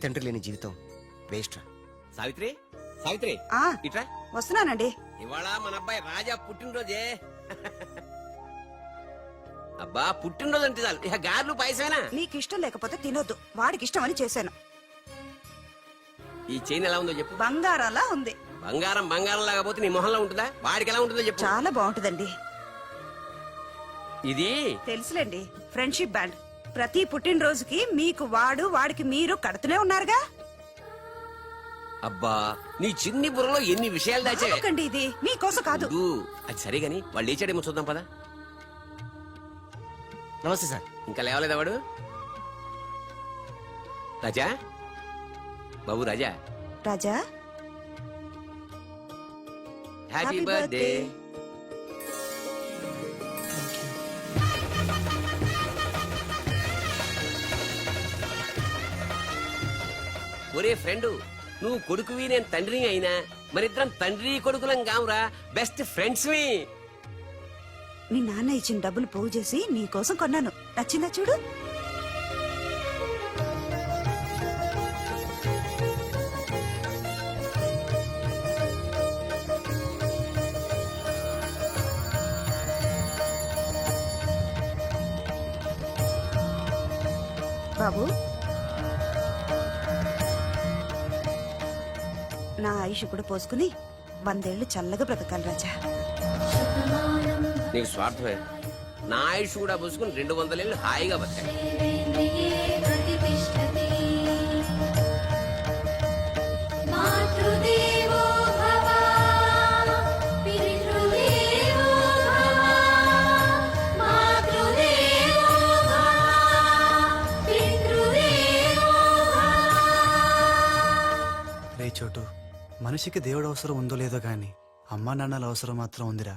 తండ్రి లేని జీవితం వేస్ట్ రా. సావిత్రి, సావిత్రి ఇట్రా. వస్తున్నానండి. ఇవాళ మన అబ్బాయి రాజా పుట్టినరోజే. అబ్బా పుట్టినరోజు అంటే చాలు ఇక గారెలు పాయసమేనా? నీకు ఇష్టం లేకపోతే తినొద్దు, వాడికి ఇష్టం అని చేశాను. ఈ చైన్ ఎలా ఉందో చెప్పు. బంగారంలా ఉంది. బంగారం బంగారం లాగపోతే నీ మొహంలో ఉంటుందా? వాడికి ఎలా ఉంటుందో చెప్పు. చాలా బాగుంటుందండి. ఇది తెలుసులేండి, ఫ్రెండ్షిప్ బ్యాండ్. ప్రతి పుట్టినరోజుకి మీకు వాడు, వాడికి మీరు కడుతూనే ఉన్నారుగా. అబ్బా నీ చిన్ని బుర్రలో ఎన్ని విషయాలు దాచాకండి. ఇది మీకోసం కాదు. అది సరే గాని వాళ్ళు లేచాడేమో చూద్దాం పదా. నమస్తే సార్. ఇంకా లేవలేదా వాడు? రాజా, బాబు రాజా. రాజా హ్యాపీ బర్త్డే. ఒరే ఫ్రెండు, నువ్వు కొడుకువి నేను తండ్రిని అయినా మరిద్దరం తండ్రి కొడుకులం కావురా, బెస్ట్ ఫ్రెండ్స్. మీ నాన్న ఇచ్చిన డబ్బులు పోగు చేసి నీకోసం కొన్నాను. నచ్చిందా చూడు. బాబు, నా ఆయుష్ కూడా పోసుకుని 100 ఏళ్లు చల్లగా బ్రతకాలి రాజా. నీకు స్వార్థమే. నా ఆయుష్ కూడా పోసుకుని 200 ఏళ్ళు హాయిగా బతకాలి. రే చోటు, మనిషికి దేవుడు అవసరం ఉందో లేదో గాని అమ్మా నాన్నల అవసరం మాత్రం ఉందిరా.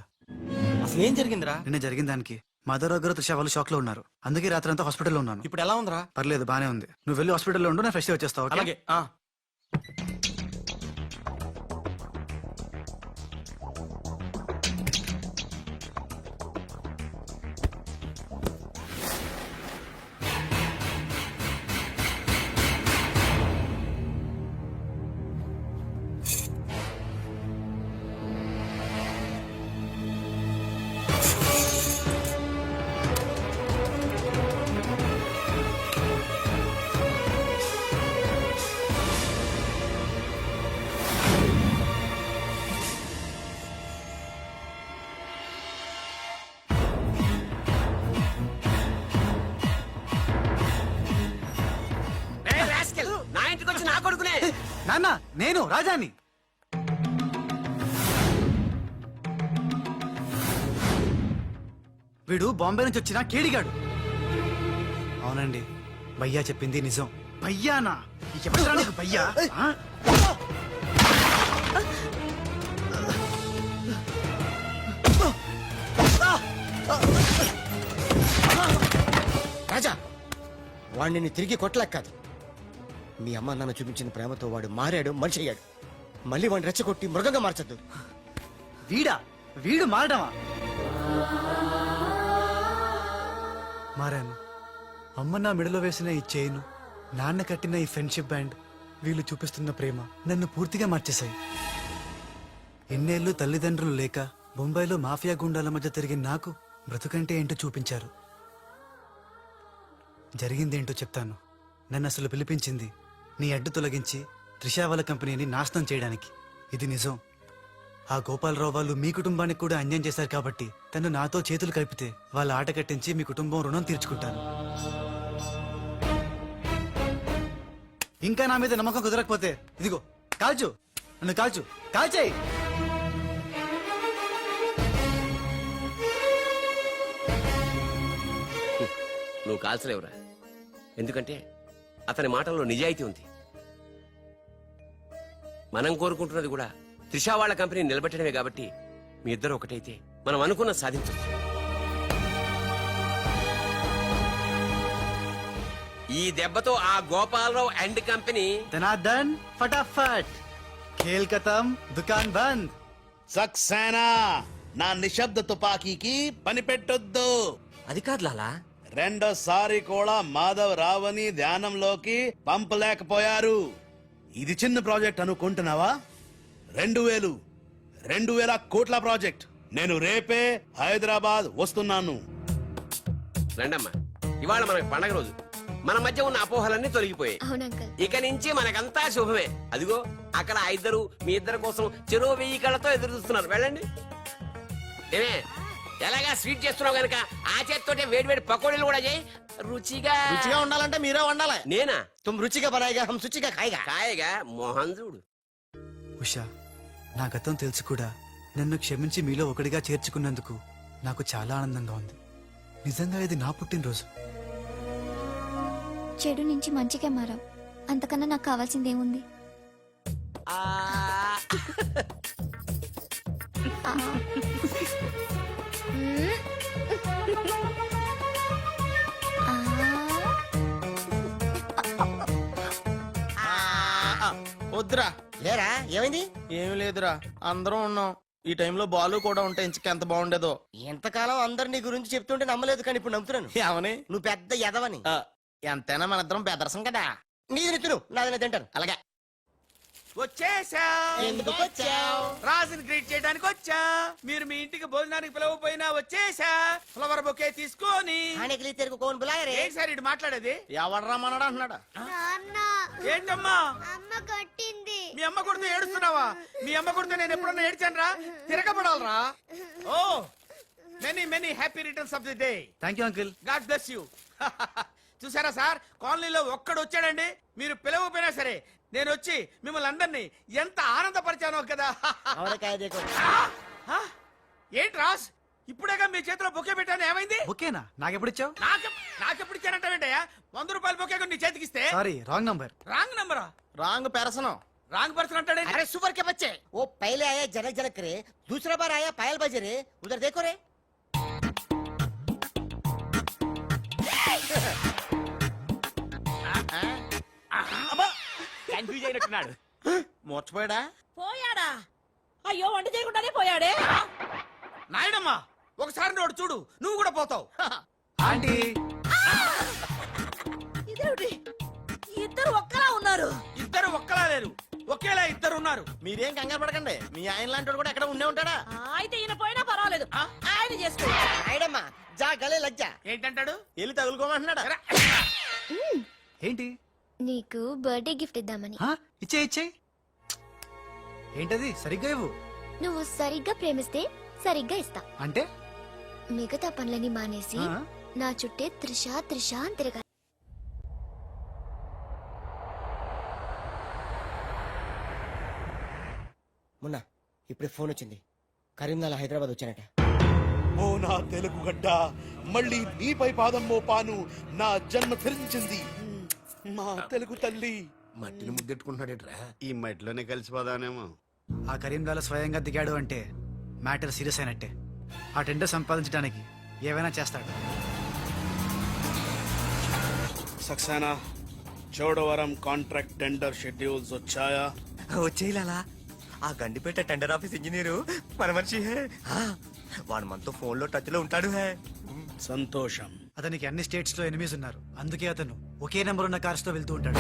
అసలు ఏం జరిగిందిరా? నిన్న జరిగిన దానికి మదర్ దగ్గర త్రిష వాళ్ళు షాక్ లో ఉన్నారు. అందుకే రాత్రి అంతా హాస్పిటల్లో ఉన్నాను. ఇప్పుడు ఎలా ఉందిరా? పర్లేదు, బానే ఉంది. నువ్వు వెళ్ళి హాస్పిటల్లో ఉండు, నేను ఫ్రెష్ వచ్చేస్తావు. అలాగే. నా ఇంటికి వచ్చి నా కొడుకునే. నాన్న, నేను రాజాని. వీడు బాంబే నుంచి వచ్చిన కేడిగాడు. అవునండి, భయ్యా చెప్పింది నిజం. భయ్యానా? ఎవరురా నీకు భయ్యా? రాజా, వాడిని తిరిగి కొట్టలేక కాదు. మీ అమ్మ నాన్న చూపించిన ప్రేమతో వాడు మారాడు, మనిషి అయ్యాడు. మళ్ళీ వాడిని రెచ్చగొట్టి మృగంగా మార్చద్దు. వీడు మారడమా? మారాను. అమ్మ నా మెడలో వేసిన ఈ చైను, నాన్న కట్టిన ఈ ఫ్రెండ్షిప్ బ్యాండ్, వీళ్ళు చూపిస్తున్న ప్రేమ నన్ను పూర్తిగా మార్చేశాయి. ఎన్నేళ్ళు తల్లిదండ్రులు లేక బొంబాయిలో మాఫియా గుండాల మధ్య తిరిగి నాకు బ్రతుకంటే ఏంటో చూపించారు. జరిగిందేంటో చెప్తాను. నన్ను అసలు పిలిపించింది నీ అడ్డు తొలగించి త్రిషా వాళ్ళ కంపెనీని నాశనం చేయడానికి. ఇది నిజం. ఆ గోపాలరావు వాళ్ళు మీ కుటుంబానికి కూడా అన్యాయం చేశారు కాబట్టి తను నాతో చేతులు కలిపితే వాళ్ళ ఆట కట్టించి మీ కుటుంబం రుణం తీర్చుకుంటాను. ఇంకా నా మీద నమ్మకం కుదరకపోతే ఇదిగో కాల్చు, నన్ను కాల్చు, కాల్చేయి. నువ్వు కాల్చలేవురా, ఎందుకంటే అతని మాటల్లో నిజాయితీ ఉంది. మనం కోరుకుంటున్నది కూడా త్రిషా వాళ్ళ కంపెనీ నిలబెట్టడమే కాబట్టి మీ ఇద్దరు ఒకటైతే మనం అనుకున్న సాధించవచ్చు. ఈ దెబ్బతో ఆ గోపాలరావు అండ్ కంపెనీ ధనార్దన్ ఫటాఫట్, ఖేల్ ఖతం, దుకాన్ బంద్. సక్సేనా, నా నిశ్శబ్ద తుపాకీకి పని పెట్టొద్దు. అది కాదు లాలా, రెండోసారి కూడా మాధవ్ రావని ధ్యానంలోకి పంపలేకపోయారు. ఇది చిన్న ప్రాజెక్ట్ అనుకుంటున్నావా? 2000 కోట్ల ప్రాజెక్ట్. నేను రేపే హైదరాబాద్ వస్తున్నాను. రండమ్మా, ఇవాళ మనకి పండగ రోజు. మన మధ్య ఉన్న అపోహలన్నీ తొలగిపోయాయి. అవును అంకుల్. ఇక నుంచి మనకంతా శుభమే. అదిగో అక్కడ ఆ ఇద్దరు మీ ఇద్దరి కోసం చెరో 1000 కళ్ళతో ఎదురు చూస్తున్నారు. వెళ్ళండి. ఏమే ఎలాగా స్వీట్ చేస్తున్నావు గనక ఆ చేతితోటే వేడి వేడి పకోడీలు కూడా చేయి. రుచిగా రుచిగా ఉండాలంటే మీరే వండాలి. నేనా? తుమ్ రుచిగా బనాయిగా హమ్ శుచిగా ఖాయిగా. కాయగా మోహన్ చూడు. ఉషా, నా గతం తెలుసు కూడా నన్ను క్షమించి మీలో ఒకటిగా చేర్చుకున్నందుకు నాకు చాలా ఆనందంగా ఉంది. నిజంగా ఇది నా పుట్టినరోజు. చెడు నుంచి మంచిగా మారావు. అంతకన్నా నాకు కావాల్సిందేముంది? ఆ, మ్మ్. ఆ. వద్దురా. లేరా ఏమైంది? ఏమి లేదురా, అందరం ఉన్నాం. ఈ టైంలో బాలు కూడా ఉంటే ఇంచకెంత బాగుండేదో. ఎంతకాలం అందరు నీ గురించి చెప్తుంటే నమ్మలేదు, కానీ ఇప్పుడు నమ్ముతున్నాను. ఏమని? నువ్వు పెద్ద ఎదవని. ఎంతైనా మన ఇద్దరం బెదరసం కదా. నీది తిను, నాది నేను తింటాను. అలాగే. వచ్చేసా. ఎందుకు వచ్చావు? రాజుని గ్రీట్ చేయడానికి వచ్చా. మీరు మీ ఇంటికి భోజనానికి పిలవపోయినా వచ్చేసా. ఫ్లవర్ బొకే తీసుకొని. ఆనెకిలి తెరుగు కోన్ బులాయ రే. ఏంటి సార్ ఇటు మాట్లాడేది? ఎవడరా మనడా అంటున్నాడా? ఏంటమ్మా అమ్మ కొట్టింది. మీ అమ్మ కొడుతూ ఏడుస్తున్నావా? మీ అమ్మ కొడుతూ నేను ఎప్పుడన్నా ఏడ్చాను రా? తిరగబడాలరా? ఓ many many happy returns of the day. Thank you uncle. God bless you. చూసారా సార్, కాలనీలో ఒక్కడు వచ్చాడండి. మీరు పిలవపోయినా సరే నేను వచ్చి మిమ్మల్ని అందరినీ ఎంత ఆనందపరిచానో కదా. ఆవరకాయ దేకో. ఆ? ఏంటి రాస్, ఇప్పుడేగా మీ చేతిలో బొకే పెట్టాను, ఏమైంది? ఓకేనా? నాకెప్పుడు ఇచ్చావు? నాకెప్పుడు ఇచ్చానంటావేంటయ్యా? 100 రూపాయల బొకే నీ చేతికిస్తే సారీ, రాంగ్ నంబర్. రాంగ్ నంబరా? రాంగ్ పెరసనం. రాంగ్ పర్సన్ అంటాడే. अरे सुपर के बच्चे, वो पहले आया जनक जनक रे, दूसरा बार आया पायल बजे रे, उधर देखो रे. కన్ఫ్యూజ్ అయినట్టున్నాడు. మోర్చిపోయాడా? పోయాడా? అయ్యో, వంట చేయకుండానే పోయాడే. నాయనమ్మా, ఒకసారి నోడు చూడు, నువ్వు కూడా పోతావు. ఆంటీ, ఇదేమిటి? ఇద్దరు ఒక్కలా ఉన్నారు. ఇద్దరు ఒక్కలా లేరు, ఒకేలా ఇద్దరు ఉన్నారు. మీరేం కంగారు పడకండి. మీ ఆయన లాంటి కూడా ఎక్కడ ఉండే ఉంటాడా? అయితే ఈయన పోయినా పర్వాలేదు, ఆయన చేసుకో. आयडम्मा जा गले लग जा. ఏంటంటాడు? వెళ్ళి తగులుకోమంటున్నాడా? ఎరా, ఏంటి? నీకు బర్త్డే గిఫ్ట్ ఇద్దామని. ఆ, ఇచ్చే. ఏంటది? సరిగ్గా ఇవ్వు. నువ్వు సరిగ్గా ప్రేమిస్తే సరిగ్గా ఇస్తా. అంటే మిగతా పనులని మానేసి ఆ? నా చుట్టే త్రిష త్రిష అని తిరగాలి. మొన్న ఇప్పుడు ఫోన్ వచ్చింది, కరీంనాల హైదరాబాద్ వచ్చానట. ఓ నా తెలుగు గడ్డ, మళ్ళీ నీపై పాదం మోపాను. నా జన్మ ధరించింది మా తెలుగు తల్లి. మట్టిని ముద్దెట్టుకుంటున్నాడేట్రా. ఈ మట్టిలోనే కలిసిపోదానేమో. ఆ కరీంలాల స్వయంగా దిగాడు అంటే మ్యాటర్ సీరియస్ అయినట్టే. ఆ టెండర్ సంపాదించడానికి ఏవైనా చేస్తాడు. Saxena, Chodavaram contract tender schedules వచ్చాయా? వచ్చేయాలా? ఆ గండిపేట టెండర్ ఆఫీస్ ఇంజనీరు మన మనిషి హే. వాడు మనతో ఫోన్ లో టచ్ లో ఉంటాడు హే. సంతోషం. అతనికి అన్ని స్టేట్స్ లో ఎనిమీస్ ఉన్నారు, అందుకే అతను ఒకే నెంబర్ ఉన్న కార్స్ తో వెళ్తూ ఉంటాడు.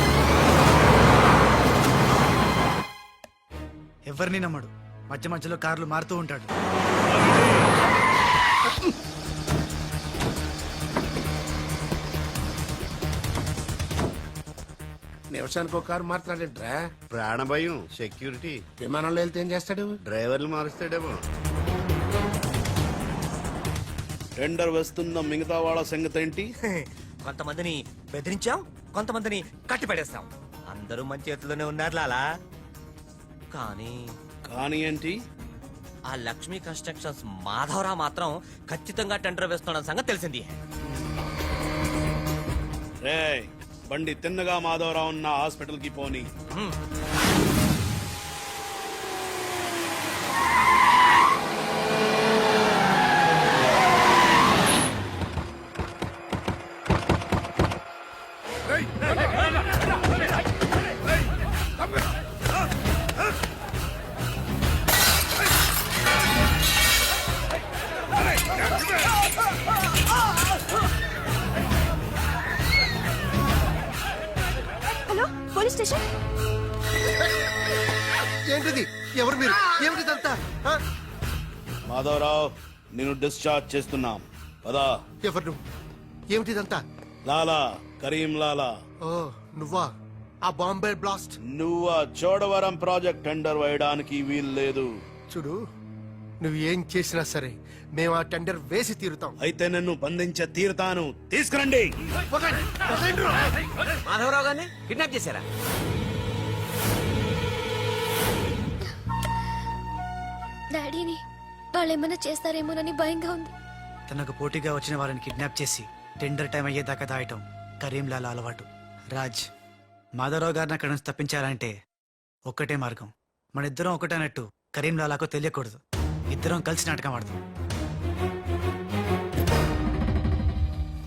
ఎవరిని నమ్మడు, మధ్య మధ్యలో కార్లు మారుతూ ఉంటాడు. నిమిషానికి ఒక కారు మాట్లాడేట్రా. ప్రాణభయం, సెక్యూరిటీ. విమానంలో వెళ్తే ఏం చేస్తాడు? డ్రైవర్లు మారుస్తాడేమో. టెండర్ వేస్తున్న మిగతా వాళ్ళ సంగతి ఏంటి? కొంతమందిని బెదిరించాం, కొంతమందిని కట్టి పడేస్తాం. అందరూ మన చేతిలోనే ఉన్నారు లాలా. కానీ ఏంటి? ఆ లక్ష్మీ కన్స్ట్రక్షన్స్ మాధవరావు మాత్రం ఖచ్చితంగా టెండర్ వేస్తున్న సంగతి తెలిసింది. రేయ్, బండి తిన్నగా మాధవరావు ఉన్న హాస్పిటల్ కి పోని. ఏంటిది? ఎవరు మీరు? ఏమిటిదంతా? ఆ? మాధవరావు నేను డిశ్చార్జ్ చేస్తున్నాం పదా. ఎవరు నువ్వు? ఏమిటిదంతా? లాలా కరీం లాలా, ఓ నువ్వా? ఆ బాంబే బ్లాస్ట్. నువ్వు ఆ చోడవరం ప్రాజెక్ట్ టెండర్ వేయడానికి వీలు లేదు. చూడు, నువ్వు ఏం చేసినా సరే మేము ఆ టెండర్ వేసి తీరుతాం. అయితే నన్ను బంధించే తీరుతాను. తీసుకురండి. మాధవరావు గారిని కిడ్నాప్ చేశారా? డాడీని వాళ్ళు ఏమైనా చేస్తారేమోనని భయంగా ఉంది. తనకు పోటీగా వచ్చిన వారిని కిడ్నాప్ చేసి టెండర్ టైం అయ్యేదాకా దాయటం కరీంలాల అలవాటు. రాజ్, మాధవరావు గారిని అక్కడి నుంచి తప్పించాలంటే ఒక్కటే మార్గం. మన ఇద్దరం ఒకటన్నట్టు కరీంలాలాకు తెలియకూడదు. ఇద్దరం కలిసి నాటకం ఆడదాం.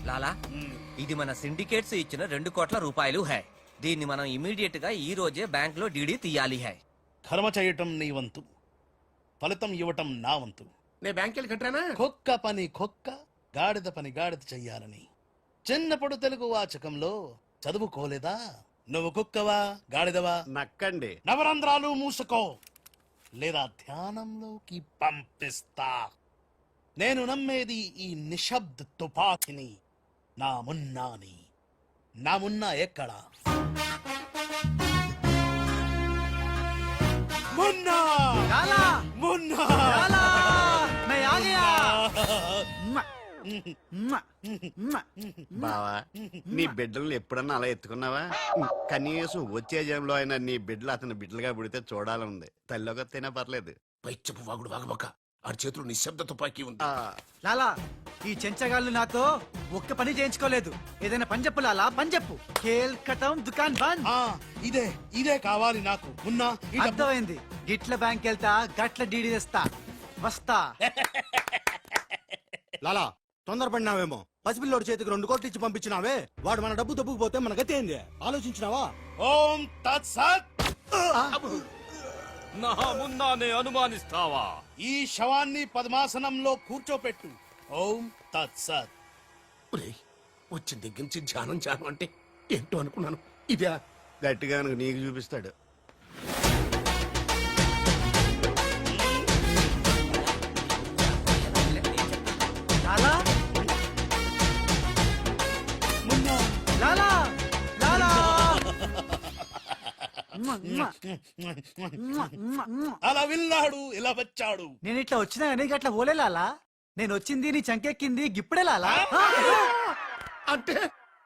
లాలా, ఇది మన సిండికేట్స్ ఇచ్చిన 2 కోట్ల రూపాయలు హై. దీన్ని మనం ఇమీడియట్ గా ఈ రోజే బ్యాంక్ లో డీడీ తీయాలి హై. కర్మ చేయటం నీ వంతు, ఫలితం ఇవ్వటం నా వంతు. నేను బ్యాంక్ వెళ్ళి కట్టానా? కుక్క పని కుక్క, గాడిద పని గాడిద చెయ్యాలని చిన్నప్పుడు తెలుగు వాచకంలో చదువుకోలేదా? నువ్వు కుక్కవా గాడిదవా? నక్కండి. నవరంధ్రాలు మూసుకో లేదా ధ్యానంలోకి పంపిస్తా. నేను నమ్మేది ఈ నిశ్శబ్ద తుపాకిని, నా మున్నాని. నా మున్నా ఎక్కడా? మున్నా మున్నా బావా, నీ బిడ్డలను ఎప్పుడన్నా అలా ఎత్తుకున్నావా? కనీసం వచ్చే జంలో అయినా నీ బిడ్డలు అతని బిడ్డలుగా పుడితే చూడాలనుంది. తల్లిగా తినా పర్లేదు. పైచ్చపు వాగుడు వాగబక్క. ఆడి చేతులు నిశ్శబ్ద తుపాకీ ఉంది. లాలా, ఈ చెంచగాళ్ళు నాతో ఒక్క పని చేయించుకోలేదు. ఏదైనా పని చెప్పు లాలా, పని చెప్పు. ఖేల్ కటం దుకాన్ బంద్. ఇదే ఇదే కావాలి నాకు. మున్నా ఈ డబ్బు- అర్థమైంది. గిట్ల బ్యాంక్ వెళ్తా, గట్ల డీడీ తెస్తా. వస్తా. లాలా, తొందరపడినావేమో. పసిపిల్లోడి చేతికి 2 కోట్లు ఇచ్చి పంపించినావే, వాడు మన డబ్బు దబ్బుకుపోతే మన గతి ఏంది? ఆలోచించినావా? ఓం తత్సత్. నా మున్నానే అనుమానిస్తావా? ఈ శవాన్ని పద్మాసనంలో కూర్చోపెట్టు. ఓం తత్సత్. వచ్చిన దగ్గర నుంచి ధ్యానం ధ్యానం అంటే ఏంటో అనుకున్నాను. ఇదే గట్టిగా నీకు చూపిస్తాడు. లాలా, మున్నా లాలా, లాలా. అలా వెళ్ళాడు, ఇలా వచ్చాడు. నేను ఇట్లా వచ్చినా కానీ గట్ల ఓలే లాలా. నేను వచ్చింది నీ చంకెక్కింది గిప్పుడే లాలా. అంటే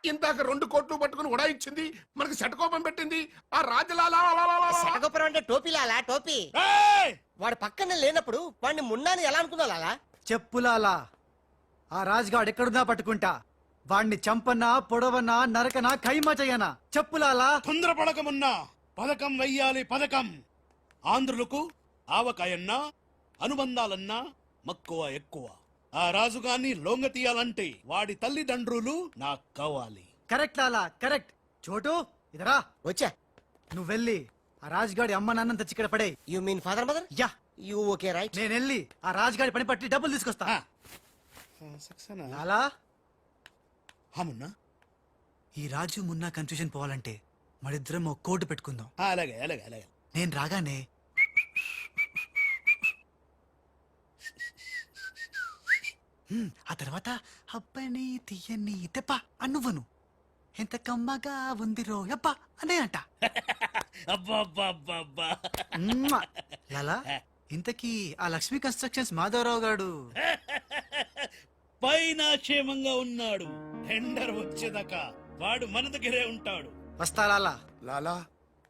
ఇందాక 2 కోట్లు పట్టుకుని ఉడాయించింది, మనకి శటకోపం పెట్టింది ఆ రాజలాలా. శటగొప్పరం అంటే టోపీ లాలా, టోపీ. ఏయ్! వాడు పక్కన లేనప్పుడు వాడిని మున్నాని ఎలా అనుకున్నా లాలా? చెప్పులాలా, ఆ రాజుగాడు ఎక్కడున్నా పట్టుకుంటా. వాణ్ణి చంపనా, పొడవనా, నరకనా, ఖైమా చెయ్యనా. చెప్పులాలా. తొందరపడకమున్నా. పథకం వెయ్యాలి, పథకం. ఆంధ్రులకు ఆవకాయన్నా అనుబంధాలన్నా మక్కువ ఎక్కువ. ఆ రాజుగాన్ని లొంగ తీయాలంటే వాడి తల్లిదండ్రులు నాకు కావాలి. కరెక్ట్ లాలా, కరెక్ట్. చోటు ఇదరా. వచ్చా. నువ్వు వెళ్ళి ఆ రాజుగాడి అమ్మ నాన్నంత తెచ్చి ఇక్కడ పడే. You mean father mother? Yeah, you okay right. నేను వెళ్ళి ఆ రాజుగాడి పని పట్టి డబ్బులు తీసుకొస్తా. లాలా, మున్నా ఈ రాజు మున్నా కన్ఫ్యూజన్ పోవాలంటే మరిద్దరం ఒక కోడ్ పెట్టుకుందాం. అలాగే అలాగే అలాగే. నేను రాగానే ఆ తర్వాత అబ్బని తీయని తెప్ప అన్నువ్వను. ఎంత కమ్మగా ఉంది రోయబ్బ అనే అంట. అబ్బా మ్మ్. లాలా, ఇంతకీ ఆ లక్ష్మీ కన్స్ట్రక్షన్స్ మాధవరావు గాడు పైన క్షేమంగా ఉన్నాడు. టెండర్ వచ్చేదాకా వాడు మన దగ్గరే ఉంటాడు. వస్తా లాలా. లాలా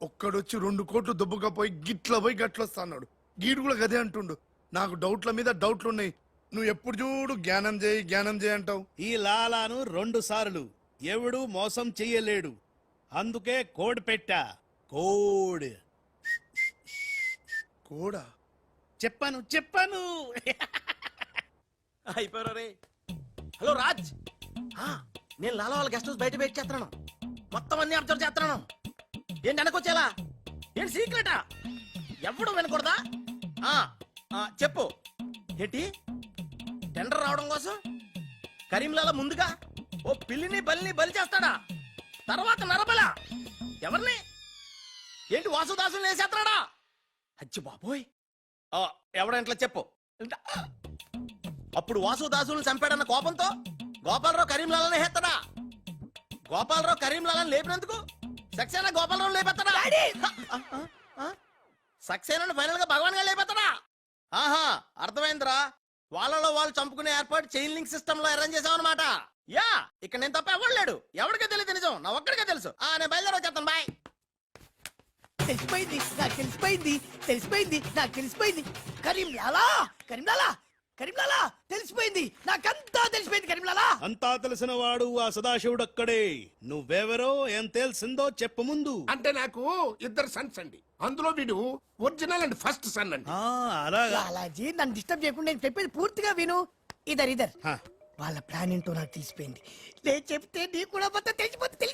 ఒక్కడొచ్చి 2 కోట్లు దుబ్బుగా పోయి గిట్ల పోయి గట్లొస్తాడు. గీడు కూడా గదే అంటుండు. నాకు డౌట్ల మీద డౌట్లున్నాయి. నువ్వు ఎప్పుడు చూడు జ్ఞానం చేయి అంటావు. ఈ లాలాను 2 సార్లు ఎవడు మోసం చెయ్యలేడు. అందుకే కోడ్ పెట్టా. కోడ్ కూడా చెప్పాను. అయిపోయారే. హలో రాజ్, నేను లాలా వాళ్ళ గెస్ట్ హౌస్ బయట వెయిట్ చేస్తున్నాను. మొత్తం అన్ని అబ్జర్వ్ చేస్తున్నాను. ఏంటి వెనకొచ్చేలా? ఏంటి సీక్రెటా? ఎవడు వినకూడదా? చెప్పు. ఏంటి టెండర్ రావడం కోసం కరీంలాలా ముందుగా ఓ పిల్లిని బలిని బలి చేస్తాడా? తర్వాత నరబల ఎవరిని? ఏంటి వాసుదాసుని వేసేస్తున్నాడా అచ్చి బాబోయ్ ఎవడంట్లా చెప్పు అప్పుడు వాసుదాసుని చంపాడన్న కోపంతో గోపాలరావు కరీంలాలని హేత్తడా గోపాలరావు కరీంలాలని లేపినందుకు సక్సేనా గోపాలరావు లేపెత్తడా సక్సేనాను ఫైనల్ గా భగవాన్ గా లేపెత్తడా ఆహా అర్థమైందిరా వాళ్ళలో వాళ్ళు చంపుకునే ఏర్పాటు చైన్ లింక్ సిస్టమ్ లో అరేంజ్ చేసామన్నమాట యా ఇక్కడ నేను తప్ప ఎవడు లేడు ఎవరికే తెలియదు నిజం నా ఒక్కడికే తెలుసు నేను బయలుదేరి వచ్చేస్తాను బాయ్ తెలిసిపోయింది నాకు తెలిసిపోయింది తెలిసిపోయింది నాకు తెలిసిపోయింది కరీంలాలా కరీంలాలా కరీంలాలా తెలిసిపోయింది నాకంతా తెలిసిపోయింది కరీంలాలా అంతా తెలిసిన వాడు ఆ సదాశివుడు అక్కడే నువ్వెవరో ఏం తెలిసిందో చెప్పు ముందు. అంటే నాకు ఇద్దరు సన్స్ అండి, అందులో వీడు ఒరిజినల్ అండ్ ఫస్ట్ సన్ అండి. అలాగా లాలాజీ నన్ను డిస్టర్బ్ చేయకుండా నేను చెప్పేది పూర్తిగా విను ఇదర్ ఇదర్ హా. వాళ్ళ ప్లాన్ ఏంటో నాకు తెలిసిపోయింది నేను చెప్తే నీకు కూడా మొత్తం తెలిసిపోతుంది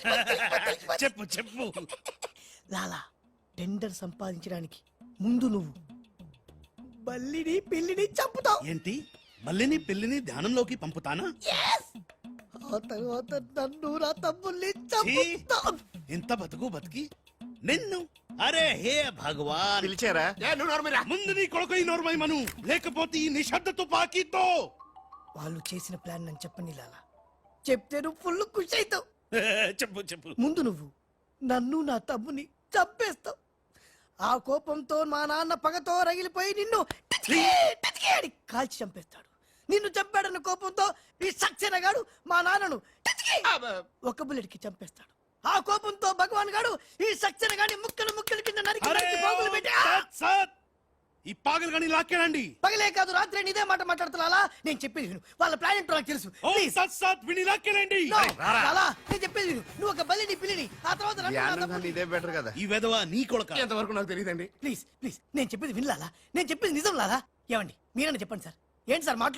చెప్పు చెప్పు. లాలా టెండర్ సంపాదించడానికి ముందు నువ్వు బల్లిని పిల్లిని చంపుతావు ఏంటి మళ్ళీని పిల్లిని ధ్యానంలోకి పంపుతానా? ఆ తర్వాత నన్ను నా తమ్ముల్ని చంపుతావు ఇంత బతుకు బతికి నిన్ను అరే హే భగవాన్ పిలిచారా? ఏ, నువ్వు నోరుమీరా. ముందు నీ కొడుకు నోర్మై మను లేకపోతే ఈ నిశ్శబ్ద తుపాకీతో వాళ్ళు చేసిన ప్లాన్ నన్ను చెప్పని లాలా చెప్తే నువ్వు ఫుల్ ఖుషి అవుతావు చెప్పు చెప్పు. ముందు నువ్వు నన్ను నా తమ్ముని చంపేస్తావు ఆ కోపంతో మా నాన్న పగతో రగిలిపోయి నిన్ను టిచ్కి టిచ్కి అని కాల్చి చంపేస్తాడు నిన్ను చంపాడన్న కోపంతో ఈ సక్సేనా గాడు మా నాన్నను టిచ్కి ఒక బుల్లెట్ కి చంపేస్తాడు ఆ కోపంతో భగవాన్ గాడు ఈ సక్సేనా గాడి ముక్కలు ముక్కలు కింద నరికి అరే నరికి పోగులు పెట్టి సత్ సత్ ఈ పాగలు కానీ లాక్కేనండి. పగలే కాదు రాత్రి ఇదే మాట మాట్లాడుతున్నా నేను చెప్పేది విను వాళ్ళ ప్లాన్ ఏంటో నాకు తెలుసు ఓ Please. సత్ సత్ విని లాక్కేనండి. No, లాలా, నేను చెప్పేది విను నువ్వు ఒక బల్లిని పిల్లిని ఆ తర్వాత నన్ను నా ధ్యానం తమ్ముడిని- కన్నా ఇదే బెటర్ కదా. ఈ వెధవ నీ కొడుక ఎంతవరకు నాకు తెలియదండి. ప్లీజ్ ప్లీజ్ నేను చెప్పేది వినలాలా నేను చెప్పేది నిజం లాలా ఏమండి మీరన్నా చెప్పండి సార్ ఏంటి సార్ మాట్లాడు